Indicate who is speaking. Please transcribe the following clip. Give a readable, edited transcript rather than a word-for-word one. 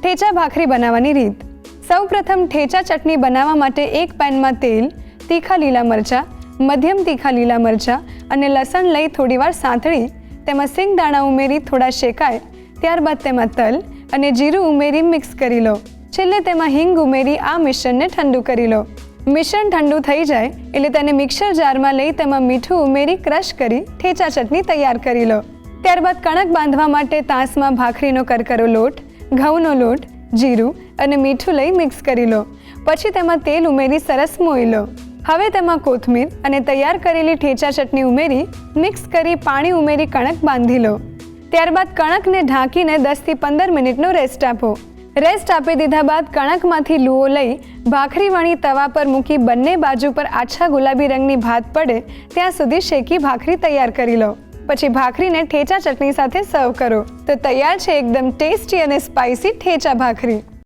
Speaker 1: ठेचा भाखरी बनावવાની રીત। સૌપ્રથમ ठेचा ચટણી બનાવવા માટે એક પેનમાં તેલ, તીખા લીલા મરચાં, મધ્યમ તીખા લીલા મરચાં અને લસણ લઈ થોડીવાર સાંતળી તેમાં સિંગ દાણા ઉમેરી થોડા શેકાય ત્યારબાદ તેમાં તલ અને જીરું ઉમેરી મિક્સ કરી લો। છેલ્લે તેમાં હિંગ ઉમેરી આ મિશ્રણને ઠંડુ કરી લો। મિશ્રણ ઠંડુ થઈ જાય એટલે તેને મિક્સર જારમાં લઈ તેમાં મીઠું ઉમેરી ક્રશ કરી ठेचा ચટણી તૈયાર કરી લો। ત્યારબાદ કણક બાંધવા માટે તાસમાં ભાખરીનો કરકરો લોટ, ઘઉંનો લોટ, જીરું અને મીઠું લઈ મિક્સ કરી લો। પછી તેમાં તેલ ઉમેરી સરસ મોઈ લો। હવે તેમાં કોથમીર અને તૈયાર કરેલી ठेचा ચટણી ઉમેરી મિક્સ કરી પાણી ઉમેરી કણક બાંધી લો। ત્યારબાદ કણકને ઢાંકીને 10 થી 15 મિનિટનો રેસ્ટ આપો। રેસ્ટ આપી દીધા બાદ કણકમાંથી લૂવો લઈ ભાખરી વણી તવા પર મૂકી બંને બાજુ પર આછા ગુલાબી રંગની ભાત પડે ત્યાં સુધી શેકી ભાખરી તૈયાર કરી લો। પછી ભાખરીને ठेचा ચટણી સાથે સર્વ કરો તો તૈયાર છે એકદમ ટેસ્ટી અને સ્પાઇસી ठेचा ભાખરી।